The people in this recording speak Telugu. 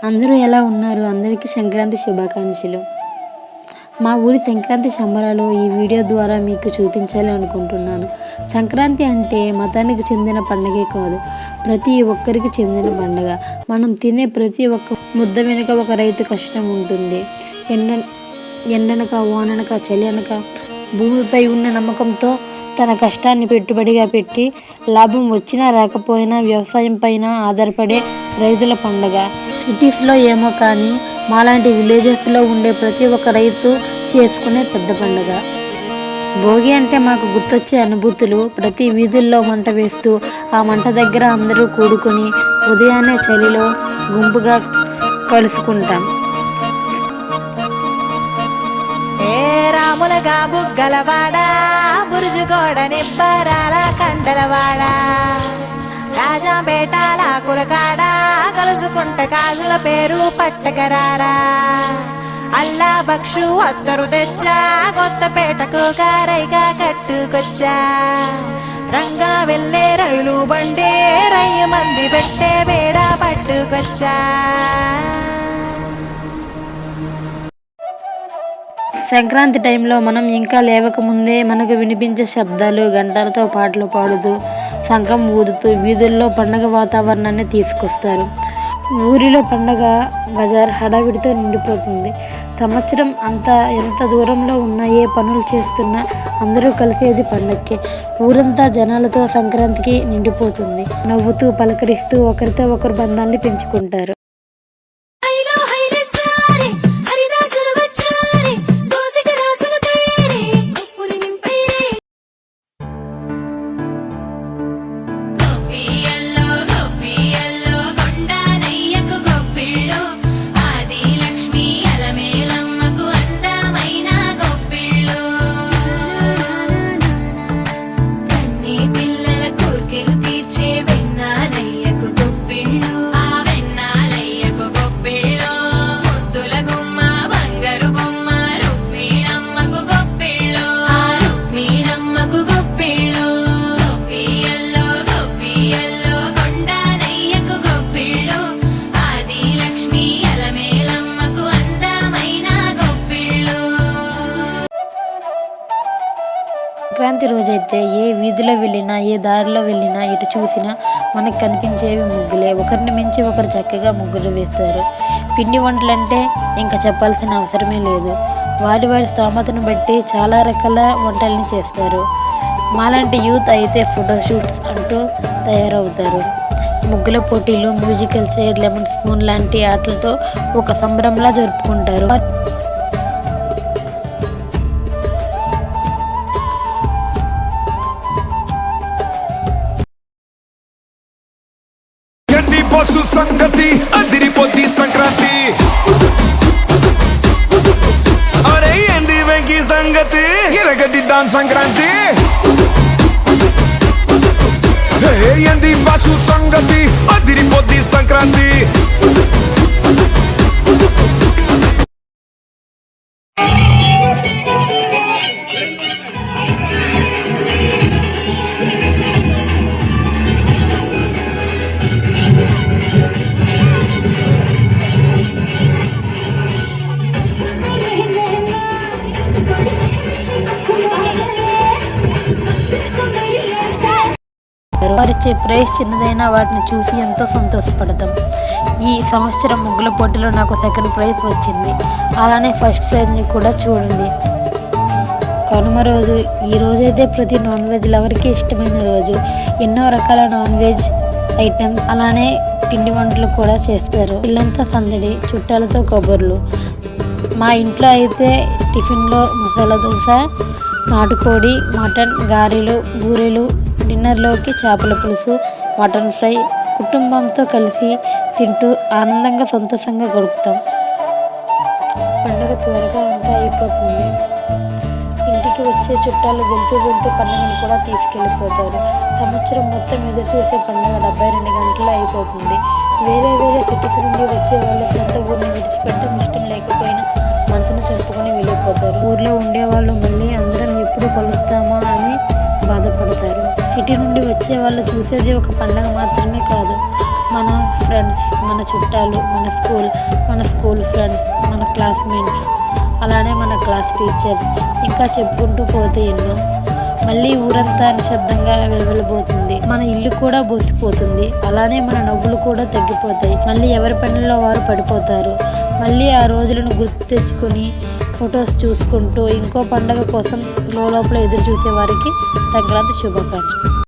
అందరూ ఎలా ఉన్నారు? అందరికీ సంక్రాంతి శుభాకాంక్షలు. మా ఊరి సంక్రాంతి సంబరాలు ఈ వీడియో ద్వారా మీకు చూపించాలి అనుకుంటున్నాను. సంక్రాంతి అంటే మతానికి చెందిన పండగే కాదు, ప్రతి ఒక్కరికి చెందిన పండగ. మనం తినే ప్రతి ఒక్క ముద్ద వెనుక ఒక రైతు కష్టం ఉంటుంది. ఎండనక, వాననక, చలి అనక భూమిపై ఉన్న నమ్మకంతో తన కష్టాన్ని పెట్టుబడిగా పెట్టి లాభం వచ్చినా రాకపోయినా వ్యవసాయం పైన ఆధారపడే రైతుల పండగ. సిటీస్లో ఏమో కానీ మాలాంటి విలేజెస్లో ఉండే ప్రతి ఒక్క రైతు చేసుకునే పెద్ద పండుగ భోగి. అంటే మాకు గుర్తొచ్చే అనుభూతులు, ప్రతి వీధుల్లో మంట వేస్తూ ఆ మంట దగ్గర అందరూ కూడుకొని ఉదయాన్నే చలిలో గుంపుగా కలుసుకుంటాం. రాములగా బుగ్గలవాడ, బురుజుగోడ నిబ్బరాల కండలవాడ, రాజాబేటాల కులకాడ కలుసుకుంట కాజుల పేరు పట్టకరారా. అల్లా బక్షు అత్తరు తెచ్చా, కొత్తపేటకు కారైగా కట్టుకొచ్చా. రంగా వెళ్ళే రైలు బండి రయ్య మంది పెట్టే బేడ పట్టుకొచ్చా. సంక్రాంతి టైంలో మనం ఇంకా లేవకముందే మనకు వినిపించే శబ్దాలు, గంటలతో పాటలు పాడుతూ శంఖం ఊదుతూ వీధుల్లో పండగ వాతావరణాన్ని తీసుకొస్తారు. ఊరిలో పండగ బజార్ హడావిడితో నిండిపోతుంది. సంవత్సరం అంతా ఎంత దూరంలో ఉన్నా, ఏ పనులు చేస్తున్నా అందరూ కలిసేది పండక్కే. ఊరంతా జనాలతో సంక్రాంతికి నిండిపోతుంది. నవ్వుతూ పలకరిస్తూ ఒకరితో ఒకరు బంధాన్ని పెంచుకుంటారు. సంక్రాంతి రోజైతే ఏ వీధిలో వెళ్ళినా, ఏ దారిలో వెళ్ళినా, ఎటు చూసినా మనకు కనిపించేవి ముగ్గులే. ఒకరిని మించి ఒకరు చక్కగా ముగ్గులు వేస్తారు. పిండి వంటలంటే ఇంకా చెప్పాల్సిన అవసరమే లేదు. వారి వారి స్తోమతను బట్టి చాలా రకాల వంటల్ని చేస్తారు. మాలాంటి యూత్ అయితే ఫోటోషూట్స్ అంటూ తయారవుతారు. ముగ్గుల పోటీలు, మ్యూజికల్ చైర్, లెమన్ స్పూన్ లాంటి ఆటలతో ఒక సంబరంలా జరుపుకుంటారు. పశు సంగతి అదిరిపోద్ది సంక్రాంతి. అరే ఏంది వెంకీ సంగతి, ఎరగదిద్దాం సంక్రాంతి. ఏంది పశు సంగతి అదిరిపోద్ది సంక్రాంతి. వారిచ్చే ప్రైజ్ చిన్నదైనా వాటిని చూసి ఎంతో సంతోషపడతాం. ఈ సంవత్సరం ముగ్గుల పోటీలో నాకు సెకండ్ ప్రైజ్ వచ్చింది. అలానే ఫస్ట్ ప్రైజ్ని కూడా చూడండి. కనుమ రోజు, ఈ రోజైతే ప్రతి నాన్ వెజ్ లవర్కి ఇష్టమైన రోజు. ఎన్నో రకాల నాన్ వెజ్ ఐటమ్స్, అలానే పిండి వంటలు కూడా చేస్తారు. ఇల్లంతా సందడి, చుట్టాలతో కబుర్లు. మా ఇంట్లో అయితే టిఫిన్లో మసాలా దోశ, నాటుకోడి, మటన్, గారెలు, బూరెలు, డిన్నర్లోకి చేపల పులుసు, మటన్ ఫ్రై. కుటుంబంతో కలిసి తింటూ ఆనందంగా సంతోషంగా గడుపుతాం. పండుగ త్వరగా అంతా అయిపోతుంది. ఇంటికి వచ్చే చుట్టాలు వెళ్తూ పండుగను కూడా తీసుకెళ్ళిపోతారు. సంవత్సరం మొత్తం ఎదురు చూసే పండుగ 72 గంటలు అయిపోతుంది. వేరే సిటీస్ నుండి వచ్చే వాళ్ళు సొంత ఊరిని విడిచిపెట్టడం ఇష్టం లేకపోయినా మనసును చంపుకొని వెళ్ళిపోతారు. ఊర్లో ఉండేవాళ్ళు మళ్ళీ అందరం ఎప్పుడు కలుస్తామా అని బాధపడతారు. సిటీ నుండి వచ్చే వాళ్ళు చూసేది ఒక పండగ మాత్రమే కాదు, మన ఫ్రెండ్స్, మన చుట్టాలు, మన స్కూల్ ఫ్రెండ్స్, మన క్లాస్మేట్స్, అలానే మన క్లాస్ టీచర్స్, ఇంకా చెప్పుకుంటూ పోతే ఎన్నో. మళ్ళీ ఊరంతా నిశ్శబ్దంగా వెలువెలబోతుంది. మన ఇల్లు కూడా బోసిపోతుంది. అలానే మన నవ్వులు కూడా తగ్గిపోతాయి. మళ్ళీ ఎవరి పనుల్లో వారు పడిపోతారు. మళ్ళీ ఆ రోజులను గుర్తు తెచ్చుకొని ఫొటోస్ చూసుకుంటూ ఇంకో పండగ కోసం లోపల ఎదురు చూసే వారికి సంక్రాంతి శుభాకాంక్షలు.